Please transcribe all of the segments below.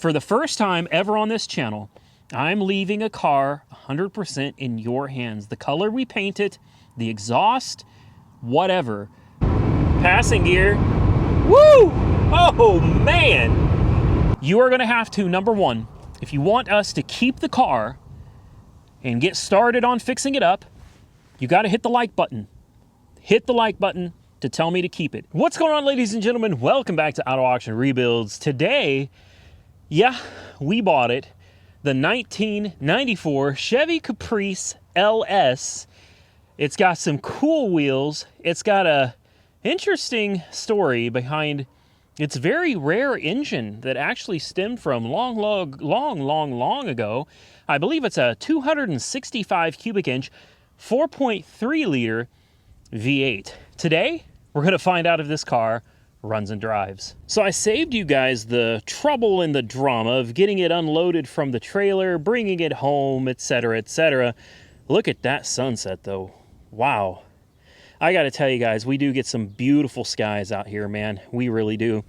For the first time ever on this channel, I'm leaving a car 100% in your hands. The color we paint it, the exhaust, whatever. Passing gear. Woo! Oh, man! You are going to have to, number one, if you want us to keep the car and get started on fixing it up, you got to hit the like button. Hit the like button to tell me to keep it. What's going on, ladies and gentlemen? Welcome back to Auto Auction Rebuilds. Today, yeah, we bought it. The 1994 Chevy Caprice LS. It's got some cool wheels. It's got a interesting story behind its very rare engine that actually stemmed from long ago. I believe it's a 265 cubic inch, 4.3 liter V8. Today, we're going to find out if this car runs and drives. So I saved you guys the trouble and the drama of getting it unloaded from the trailer, bringing it home, etc., etc. Look at that sunset, though. Wow. I got to tell you guys, we do get some beautiful skies out here, man. We really do.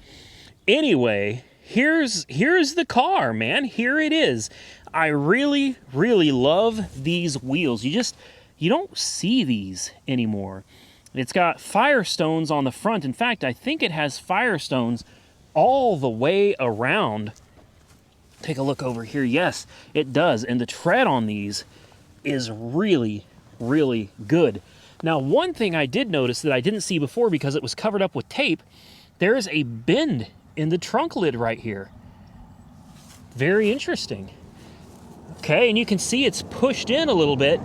Anyway, here's the car, man. Here it is. I really, really love these wheels. You don't see these anymore. It's got Firestones on the front. In fact, I think it has Firestones all the way around. Take a look over here. Yes, it does. And the tread on these is really, really good. Now, one thing I did notice that I didn't see before because it was covered up with tape, there is a bend in the trunk lid right here. Very interesting. Okay, and you can see it's pushed in a little bit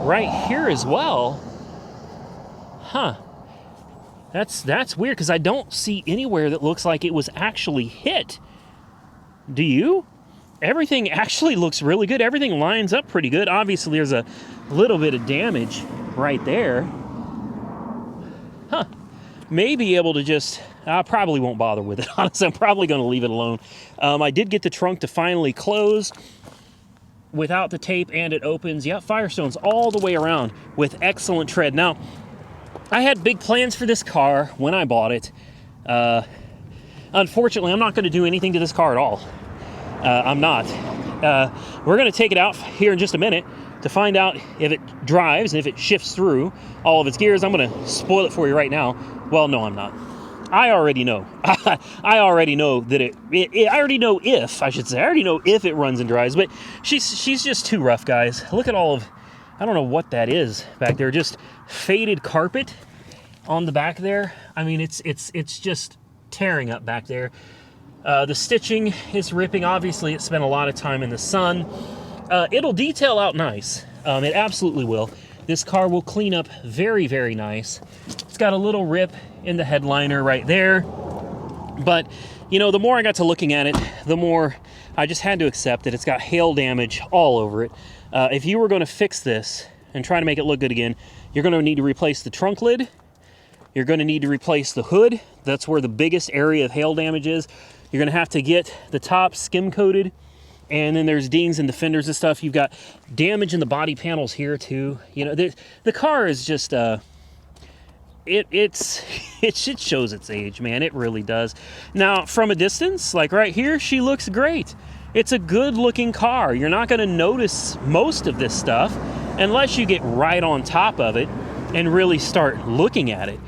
right here as well. Huh. That's weird because I don't see anywhere that looks like it was actually hit. Do you? Everything actually looks really good. Everything lines up pretty good. Obviously, there's a little bit of damage right there. Huh. May be able to just... I probably won't bother with it, honestly. I'm probably going to leave it alone. I did get the trunk to finally close without the tape, and it opens. Yeah, Firestones all the way around with excellent tread. Now, I had big plans for this car when I bought it. Unfortunately, I'm not going to do anything to this car at all. I'm not. We're going to take it out here in just a minute to find out if it drives and if it shifts through all of its gears. I'm going to spoil it for you right now. Well, no, I'm not. I already know. I already know that I already know if, I should say. I already know if it runs and drives, but she's just too rough, guys. Look at all of, I don't know what that is back there. Just faded carpet on the back there. I mean, it's just tearing up back there. The stitching is ripping. Obviously, it spent a lot of time in the sun. It'll detail out nice. It absolutely will. This car will clean up very, very nice. It's got a little rip in the headliner right there. But, you know, the more I got to looking at it, the more I just had to accept that it's got hail damage all over it. If you were going to fix this and try to make it look good again, you're going to need to replace the trunk lid. You're going to need to replace the hood. That's where the biggest area of hail damage is. You're going to have to get the top skim coated. And then there's dings in the fenders and stuff. You've got damage in the body panels here too. You know, the car is just it shows its age, man. It really does. Now, from a distance, like right here, she looks great. It's a good looking car. You're not going to notice most of this stuff unless you get right on top of it and really start looking at it.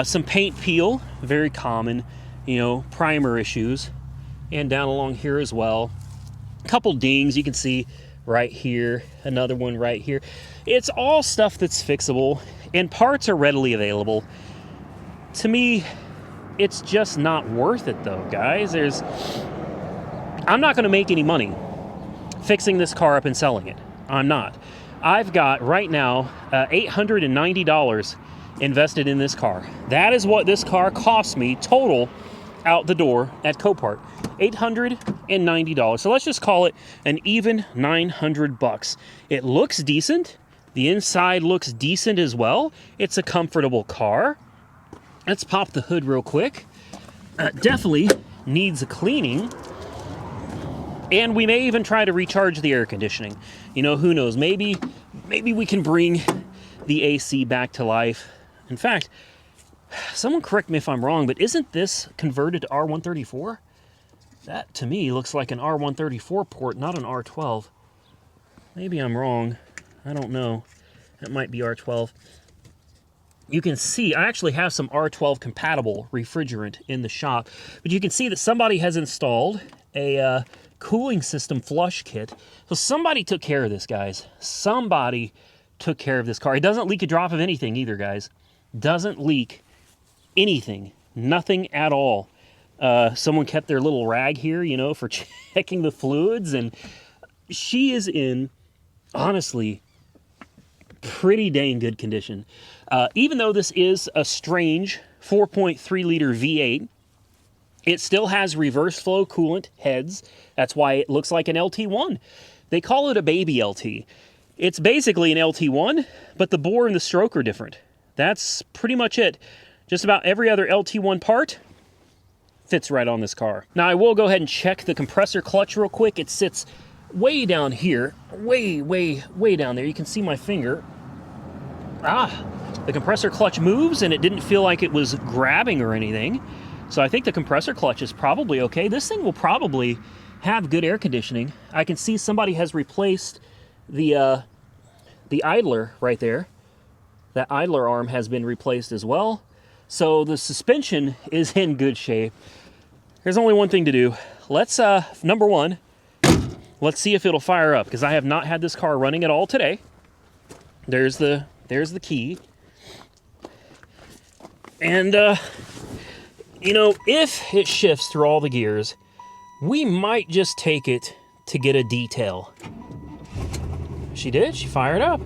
Some paint peel, very common, you know, primer issues, and down along here as well. A couple dings you can see right here, another one right here. It's all stuff that's fixable, and parts are readily available. To me, it's just not worth it though, guys. I'm not going to make any money fixing this car up and selling it. I'm not. I've got right now $890 invested in this car. That is what this car cost me total out the door at Copart. $890. So let's just call it an even $900. It looks decent. The inside looks decent as well. It's a comfortable car. Let's pop the hood real quick. Definitely needs a cleaning. And we may even try to recharge the air conditioning. You know, who knows? Maybe we can bring the AC back to life. In fact, someone correct me if I'm wrong, but isn't this converted to R134? That, to me, looks like an R134 port, not an R12. Maybe I'm wrong. I don't know. That might be R12. You can see, I actually have some R12 compatible refrigerant in the shop, but you can see that somebody has installed a cooling system flush kit. So somebody took care of this, guys. Somebody took care of this car. It doesn't leak a drop of anything either, guys. Doesn't leak anything. Nothing at all. Someone kept their little rag here, you know, for checking the fluids, and she is in, honestly, pretty dang good condition. Even though this is a strange 4.3 liter V8, it still has reverse flow coolant heads. That's why it looks like an LT1. They call it a baby LT. It's basically an LT1, but the bore and the stroke are different. That's pretty much it. Just about every other LT1 part fits right on this car. Now I will go ahead and check the compressor clutch real quick. It sits way down here, way down there. You can see my finger. The compressor clutch moves, and it didn't feel like it was grabbing or anything. So I think the compressor clutch is probably okay. This thing will probably have good air conditioning. I can see somebody has replaced the idler right there. That idler arm has been replaced as well. So the suspension is in good shape. There's only one thing to do. Let's, number one, let's see if it'll fire up, because I have not had this car running at all today. There's the key. And, you know, if it shifts through all the gears, we might just take it to get a detail. She did. She fired up.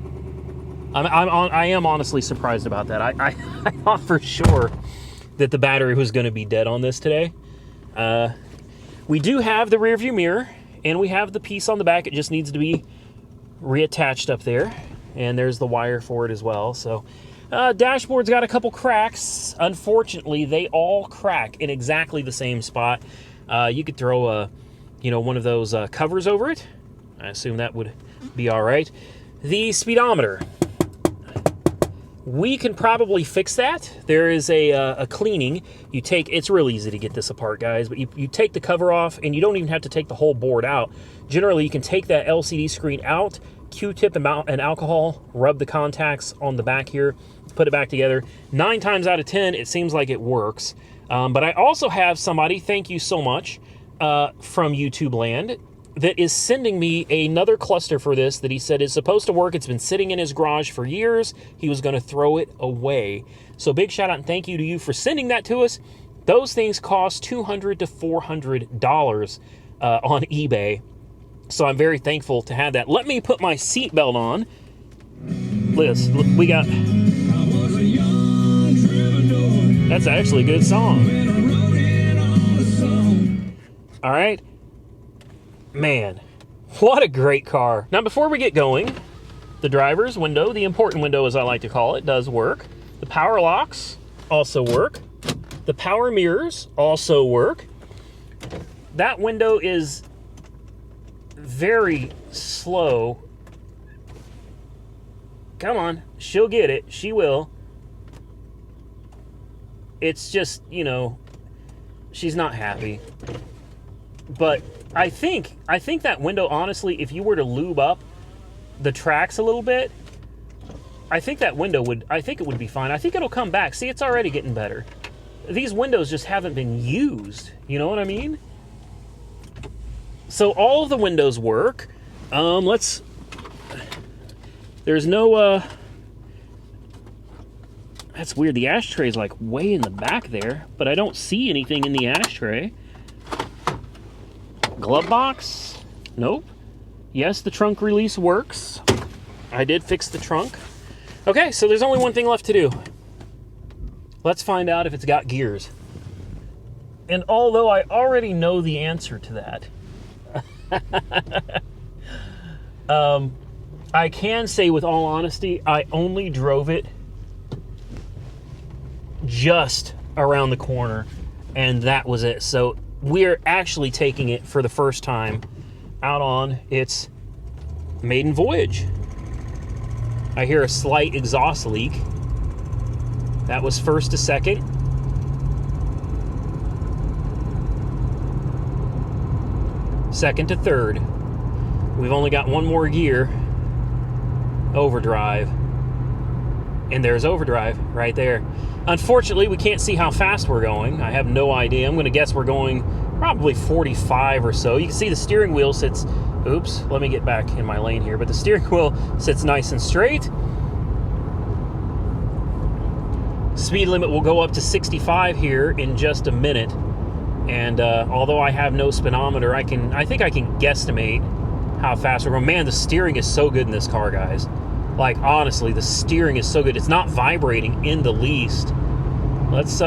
I am honestly surprised about that. I thought for sure that the battery was going to be dead on this today. We do have the rear view mirror, and we have the piece on the back. It just needs to be reattached up there. And there's the wire for it as well. So dashboard's got a couple cracks. Unfortunately, they all crack in exactly the same spot. You could throw one of those covers over it. I assume that would be all right. The speedometer, we can probably fix that. There is a cleaning. It's real easy to get this apart, guys, but you take the cover off, and you don't even have to take the whole board out. Generally, you can take that LCD screen out, Q-tip and alcohol, rub the contacts on the back here, put it back together. 9 times out of 10, it seems like it works. But I also have somebody, thank you so much, from YouTube land, that is sending me another cluster for this that he said is supposed to work. It's been sitting in his garage for years. He was going to throw it away. So big shout out and thank you to you for sending that to us. Those things cost $200 to $400 on eBay. So I'm very thankful to have that. Let me put my seatbelt on. Listen, we got... That's actually a good song. All right. Man, what a great car. Now, before we get going, the driver's window, the important window as I like to call it, does work. The power locks also work. The power mirrors also work. That window is very slow. Come on, she'll get it. She will. It's just, you know, she's not happy. But I think that window, honestly, if you were to lube up the tracks a little bit, I think it would be fine. I think it'll come back. See, it's already getting better. These windows just haven't been used. You know what I mean? So all of the windows work. There's no, that's weird. The ashtray's like way in the back there, but I don't see anything in the ashtray. Glove box? Nope. Yes, the trunk release works. I did fix the trunk. Okay, so there's only one thing left to do. Let's find out if it's got gears. And although I already know the answer to that, I can say with all honesty, I only drove it just around the corner, and that was it. So we're actually taking it for the first time out on its maiden voyage. I hear a slight exhaust leak. That was first to second. second to third. We've only got one more gear. Overdrive. And there's overdrive right there. Unfortunately, we can't see how fast we're going. I have no idea. I'm going to guess we're going probably 45 or so. You can see the steering wheel sits... Oops, let me get back in my lane here. But the steering wheel sits nice and straight. Speed limit will go up to 65 here in just a minute. And although I have no speedometer, I think I can guesstimate how fast we're going. Man, the steering is so good in this car, guys. Like, honestly, the steering is so good. It's not vibrating in the least. Let's,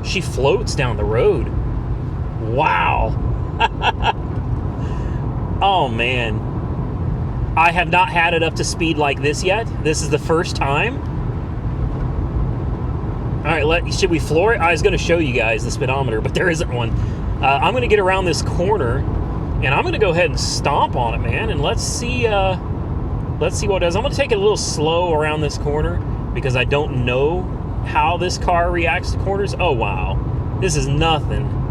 she floats down the road. Wow. Oh, man. I have not had it up to speed like this yet. This is the first time. All right, should we floor it? I was going to show you guys the speedometer, but there isn't one. I'm going to get around this corner, and I'm going to go ahead and stomp on it, man, and let's see what it does. I'm going to take it a little slow around this corner because I don't know how this car reacts to corners. Oh, wow. This is nothing.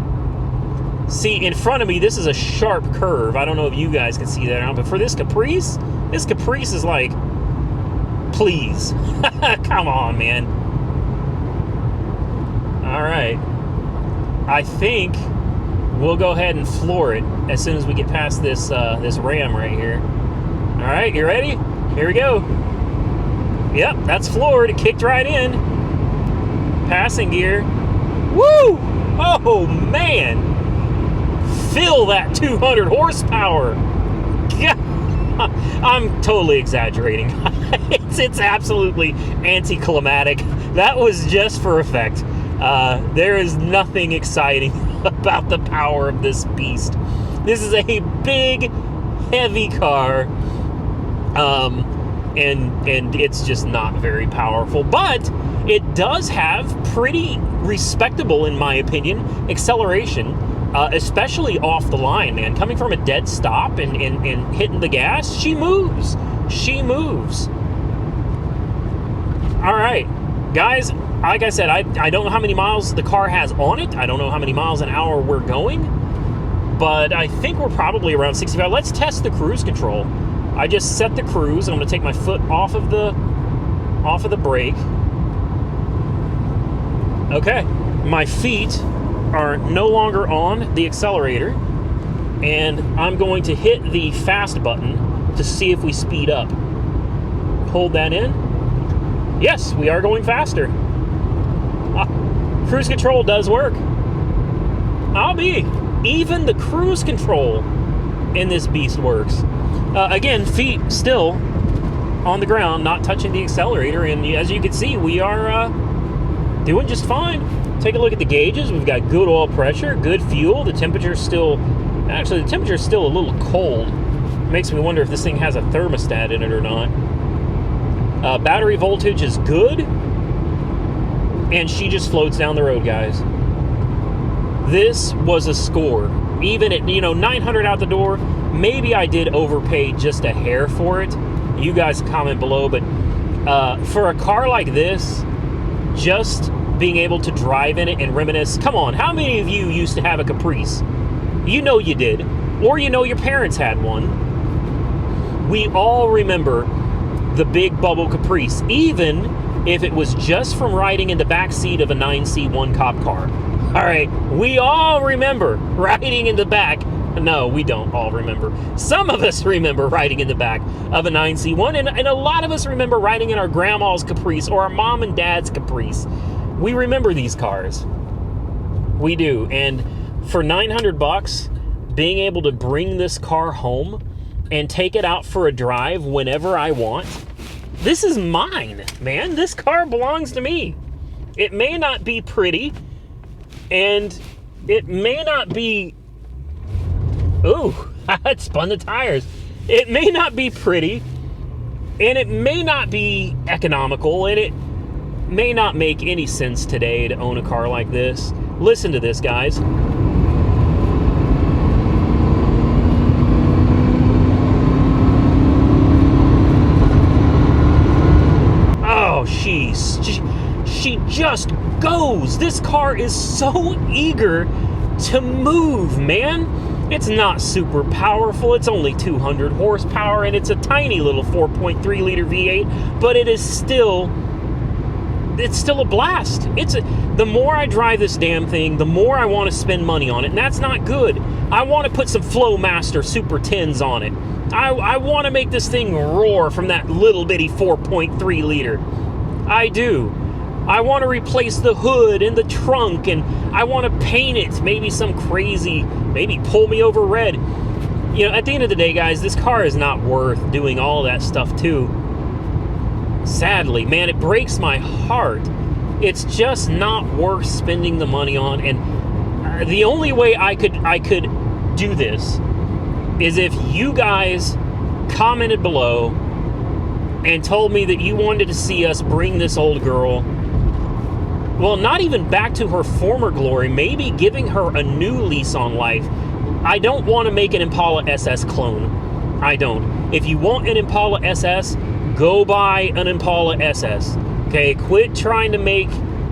See, in front of me, this is a sharp curve. I don't know if you guys can see that or not, but for this Caprice is like, please. Come on, man. All right. I think we'll go ahead and floor it as soon as we get past this this Ram right here. All right, you ready? Here we go. Yep, that's floored. It kicked right in. Passing gear. Woo! Oh, man. Feel that 200 horsepower. I'm totally exaggerating. It's absolutely anticlimactic. That was just for effect. There is nothing exciting about the power of this beast. This is a big, heavy car, and it's just not very powerful. But it does have pretty respectable, in my opinion, acceleration, especially off the line, man. Coming from a dead stop and hitting the gas, she moves. She moves. All right, guys. Like I said, I don't know how many miles the car has on it. I don't know how many miles an hour we're going, but I think we're probably around 65. Let's test the cruise control. I just set the cruise, and I'm going to take my foot off of the brake. Okay, my feet are no longer on the accelerator, and I'm going to hit the fast button to see if we speed up. Hold that in. Yes, we are going faster. Cruise control does work. I'll be. Even the cruise control in this beast works. Again, feet still on the ground, not touching the accelerator, and as you can see, we are doing just fine. Take a look at the gauges. We've got good oil pressure, good fuel. The temperature's still, actually, the temperature's still a little cold. Makes me wonder if this thing has a thermostat in it or not. Battery voltage is good. And she just floats down the road, guys. This was a score. Even at, 900 out the door, maybe I did overpay just a hair for it. You guys comment below, but for a car like this, just being able to drive in it and reminisce. Come on, how many of you used to have a Caprice? You know you did. Or your parents had one. We all remember the big bubble Caprice, even if it was just from riding in the back seat of a 9C1 cop car. All right, we all remember riding in the back. No, we don't all remember. Some of us remember riding in the back of a 9C1, and a lot of us remember riding in our grandma's Caprice or our mom and dad's Caprice. We remember these cars. We do, and for 900 bucks, being able to bring this car home and take it out for a drive whenever I want, this is mine, man. This car belongs to me. It may not be pretty, and it may not be... Ooh, it spun the tires. It may not be pretty, and it may not be economical, and it may not make any sense today to own a car like this. Listen to this, guys. just goes. This car is so eager to move, man. It's not super powerful. It's only 200 horsepower, and it's a tiny little 4.3 liter V8, but it's still a blast. The more I drive this damn thing, the more I want to spend money on it, and that's not good. I want to put some Flowmaster Super 10s on it. I want to make this thing roar from that little bitty 4.3 liter. I do. I want to replace the hood and the trunk, and I want to paint it. Maybe some crazy, maybe pull me over red. You know, at the end of the day, guys, this car is not worth doing all that stuff to. Sadly, man, it breaks my heart. It's just not worth spending the money on. And the only way I could do this is if you guys commented below and told me that you wanted to see us bring this old girl, well, not even back to her former glory, maybe giving her a new lease on life. I don't want to make an Impala SS clone. I don't. If you want an Impala SS, go buy an Impala SS. Okay, quit trying to make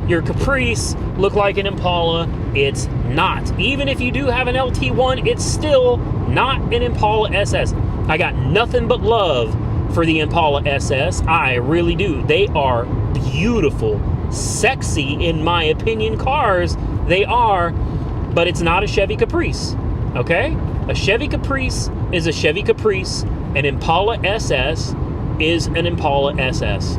your Caprice look like an Impala. It's not. Even if you do have an LT1, it's still not an Impala SS. I got nothing but love for the Impala SS. I really do. They are beautiful, sexy, in my opinion, cars. They are, but it's not a Chevy Caprice. Okay? A Chevy Caprice is a Chevy Caprice. An Impala SS is an Impala SS.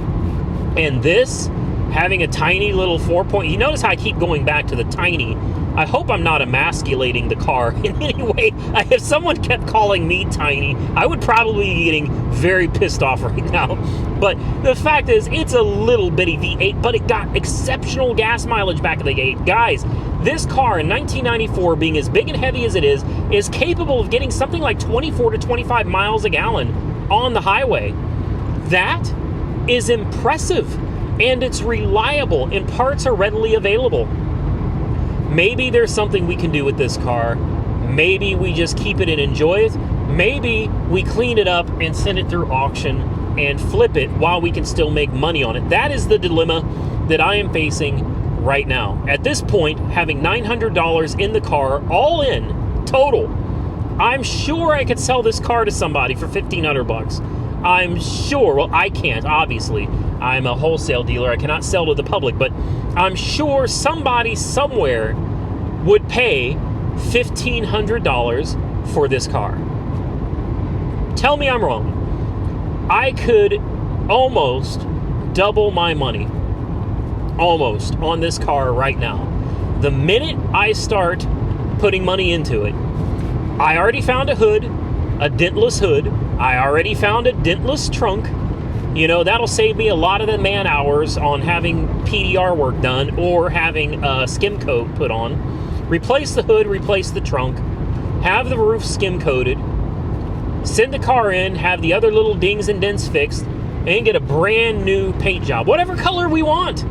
And this, having a tiny little 4 you notice how I keep going back to the tiny. I hope I'm not emasculating the car in any way. If someone kept calling me tiny, I would probably be getting very pissed off right now. But the fact is, it's a little bitty V8, but it got exceptional gas mileage back in the gate. Guys, this car in 1994, being as big and heavy as it is capable of getting something like 24 to 25 miles a gallon on the highway. That is impressive, and it's reliable, and parts are readily available. Maybe there's something we can do with this car. Maybe we just keep it and enjoy it. Maybe we clean it up and send it through auction and flip it while we can still make money on it. That is the dilemma that I am facing right now. At this point, having $900 in the car, all in, total, I'm sure I could sell this car to somebody for $1,500. I'm sure. Well, I can't, obviously. I'm a wholesale dealer. I cannot sell to the public, but I'm sure somebody somewhere would pay $1,500 for this car. Tell me I'm wrong. I could almost double my money, almost, on this car right now. The minute I start putting money into it, I already found a hood, a dentless hood. I already found a dentless trunk. You know, that'll save me a lot of the man hours on having PDR work done or having a skim coat put on. Replace the hood, replace the trunk, have the roof skim coated, send the car in, have the other little dings and dents fixed, and get a brand new paint job, whatever color we want,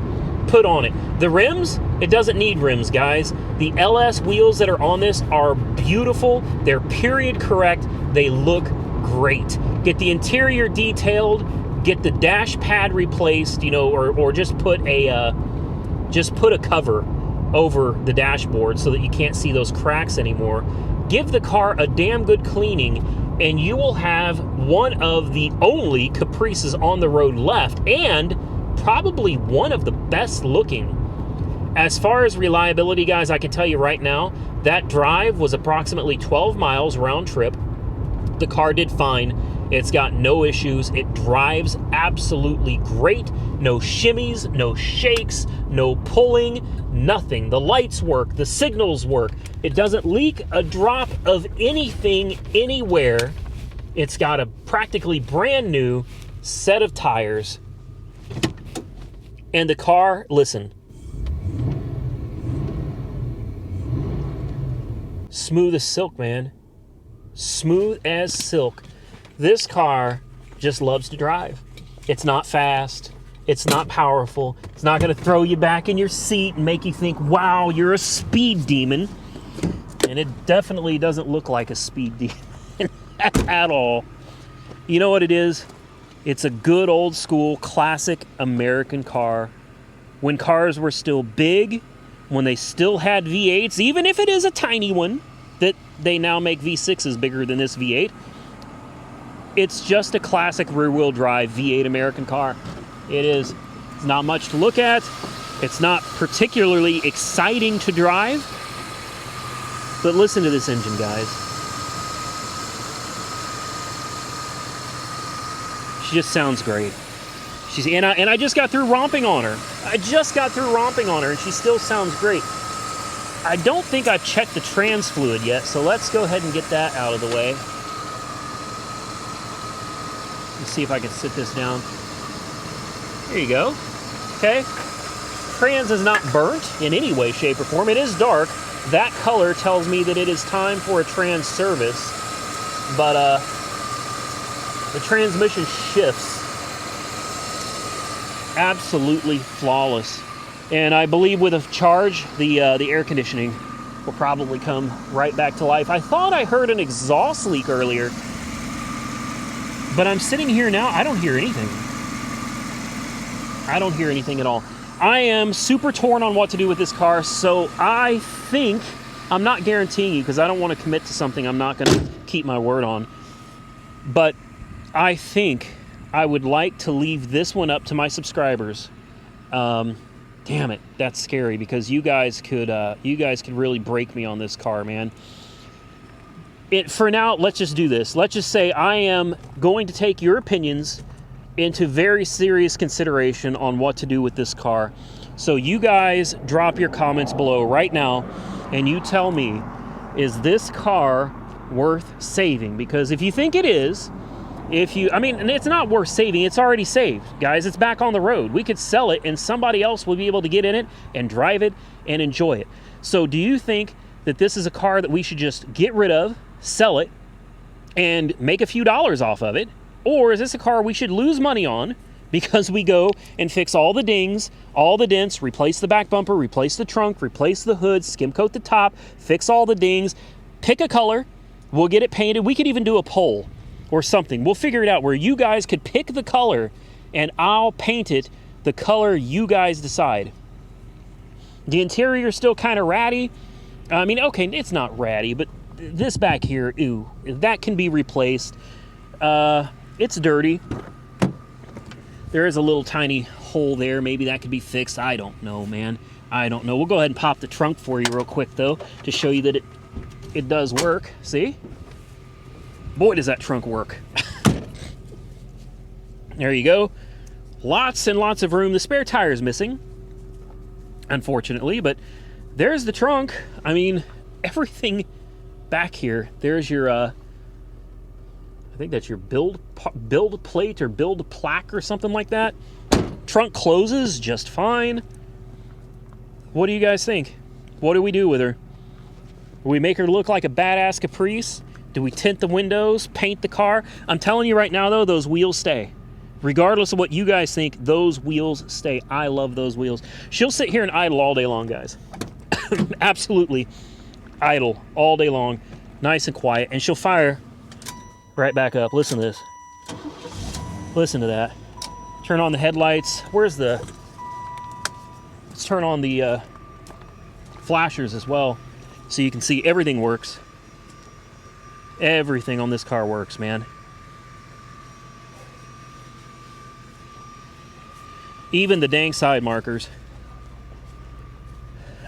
put on it. The rims, it doesn't need rims, guys. The LS wheels that are on this are beautiful. They're period correct. They look great. Get the interior detailed, get the dash pad replaced, you know, or just put a cover over the dashboard so that you can't see those cracks anymore. Give the car a damn good cleaning, and you will have one of the only Caprices on the road left, and probably one of the best looking. As far as reliability, guys, I can tell you right now, that drive was approximately 12 miles round trip. The car did fine. It's got no issues. It drives absolutely great. No shimmies, no shakes, no pulling, nothing. The lights work, the signals work. It doesn't leak a drop of anything anywhere. It's got a practically brand new set of tires. And the car, listen, smooth as silk, man. Smooth as silk. This car just loves to drive. It's not fast. It's not powerful. It's not going to throw you back in your seat and make you think, wow, you're a speed demon. And it definitely doesn't look like a speed demon at all. You know what it is? It's a good old school classic American car when cars were still big, when they still had V8s, even if it is a tiny one, that they now make V6s bigger than this V8. It's just a classic rear-wheel drive V8 American car. It is. It's not much to look at. It's not particularly exciting to drive. But listen to this engine, guys. She just sounds great. And I just got through romping on her. I just got through romping on her, and she still sounds great. I don't think I've checked the trans fluid yet, so let's go ahead and get that out of the way. Let's see if I can sit this down. There you go. Okay. Trans is not burnt in any way, shape, or form. It is dark. That color tells me that it is time for a trans service. But the transmission shifts absolutely flawless. And I believe with a charge, the air conditioning will probably come right back to life. I thought I heard an exhaust leak earlier, but I'm sitting here now, I don't hear anything. I don't hear anything at all. I am super torn on what to do with this car, so I think, I'm not guaranteeing you because I don't want to commit to something I'm not going to keep my word on, but I think I would like to leave this one up to my subscribers. Damn it, that's scary because you guys could really break me on this car, man. For now, let's just do this. Let's just say I am going to take your opinions into very serious consideration on what to do with this car. So you guys drop your comments below right now and you tell me, is this car worth saving? Because if you think it is, and it's not worth saving, it's already saved. Guys, it's back on the road. We could sell it and somebody else will be able to get in it and drive it and enjoy it. So do you think that this is a car that we should just get rid of, sell it, and make a few dollars off of it? Or is this a car we should lose money on because we go and fix all the dings, all the dents, replace the back bumper, replace the trunk, replace the hood, skim coat the top, fix all the dings, pick a color, we'll get it painted. We could even do a poll or something. We'll figure it out where you guys could pick the color and I'll paint it the color you guys decide. The interior is still kind of ratty. I mean, okay, it's not ratty, but this back here, ooh, that can be replaced. It's dirty. There is a little tiny hole there. Maybe that could be fixed. I don't know, man. I don't know. We'll go ahead and pop the trunk for you real quick, though, to show you that it does work. See? Boy, does that trunk work. There you go. Lots and lots of room. The spare tire is missing, unfortunately, but there's the trunk. I mean, everything back here. There's your, I think that's your build plate or build plaque or something like that. Trunk closes just fine. What do you guys think? What do we do with her? Do we make her look like a badass Caprice? Do we tint the windows, paint the car? I'm telling you right now, though, those wheels stay. Regardless of what you guys think, those wheels stay. I love those wheels. She'll sit here and idle all day long, guys. Absolutely idle all day long. Nice and quiet. And she'll fire right back up. Listen to this. Listen to that. Turn on the headlights. Let's turn on the flashers as well so you can see everything works. Everything on this car works, man. Even the dang side markers.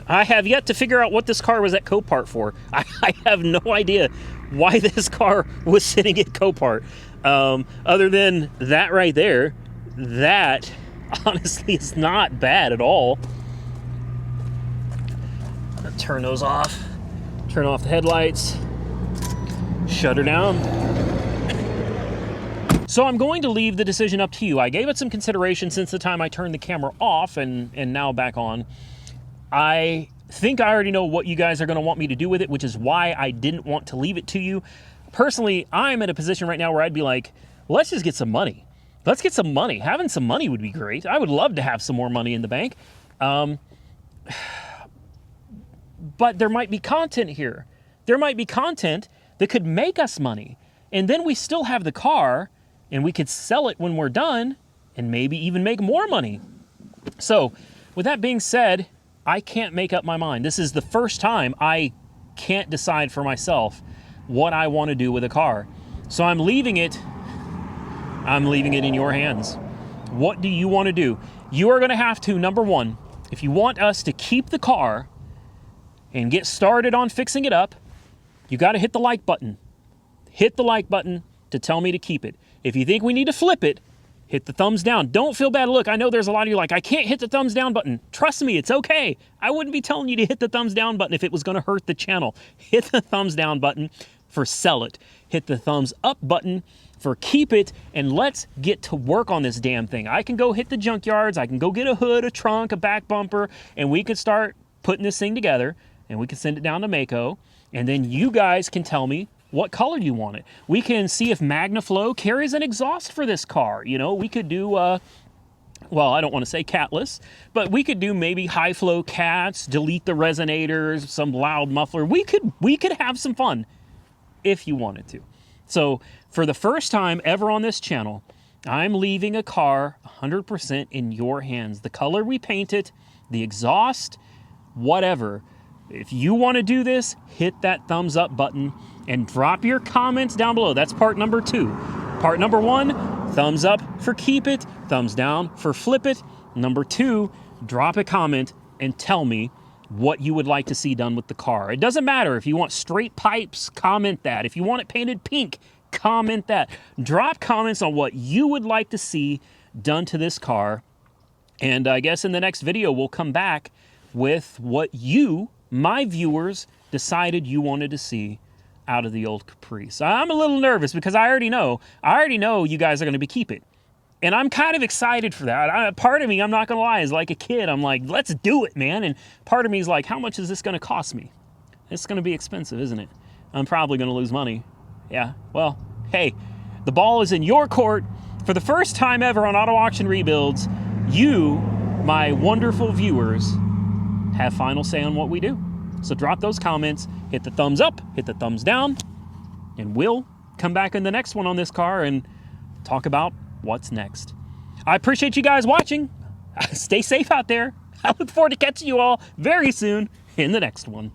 I have yet to figure out what this car was at Copart for. I have no idea why this car was sitting at Copart. Other than that right there, that honestly is not bad at all. Turn those off. Turn off the headlights. Shut her down. So I'm going to leave the decision up to you. I gave it some consideration since the time I turned the camera off and now back on. I think I already know what you guys are going to want me to do with it, which is why I didn't want to leave it to you. Personally, I'm in a position right now where I'd be like, let's just get some money. Let's get some money. Having some money would be great. I would love to have some more money in the bank. But there might be content here. There might be content that could make us money. And then we still have the car and we could sell it when we're done and maybe even make more money. So with that being said, I can't make up my mind. This is the first time I can't decide for myself what I want to do with a car. So I'm leaving it in your hands. What do you want to do? You are going to have to, number one, if you want us to keep the car and get started on fixing it up, you got to hit the like button. Hit the like button to tell me to keep it. If you think we need to flip it, hit the thumbs down. Don't feel bad. Look, I know there's a lot of you like, I can't hit the thumbs down button. Trust me, it's okay. I wouldn't be telling you to hit the thumbs down button if it was going to hurt the channel. Hit the thumbs down button for sell it. Hit the thumbs up button for keep it, and let's get to work on this damn thing. I can go hit the junkyards. I can go get a hood, a trunk, a back bumper, and we can start putting this thing together, and we can send it down to Mako, and then you guys can tell me what color you want it. We can see if MagnaFlow carries an exhaust for this car. You know, we could do, well, I don't want to say catless, but we could do maybe high flow cats, delete the resonators, some loud muffler. We could have some fun if you wanted to. So for the first time ever on this channel, I'm leaving a car 100% in your hands. The color we paint it, the exhaust, whatever. If you want to do this, hit that thumbs up button and drop your comments down below. That's part number 2. Part number 1, thumbs up for keep it, thumbs down for flip it. Number 2, drop a comment and tell me what you would like to see done with the car. It doesn't matter if you want straight pipes, comment that. If you want it painted pink, comment that. Drop comments on what you would like to see done to this car. And I guess in the next video, we'll come back with what you, my viewers, decided you wanted to see out of the old Caprice. I'm a little nervous because I already know you guys are going to be keep it. And I'm kind of excited for that. Part of me, I'm not going to lie, is like a kid. I'm like, let's do it, man. And part of me is like, how much is this going to cost me? It's going to be expensive, isn't it? I'm probably going to lose money. Yeah, well, hey, the ball is in your court. For the first time ever on Auto Auction Rebuilds, you, my wonderful viewers, have final say on what we do. So drop those comments, hit the thumbs up, hit the thumbs down, and we'll come back in the next one on this car and talk about what's next. I appreciate you guys watching. Stay safe out there. I look forward to catching you all very soon in the next one.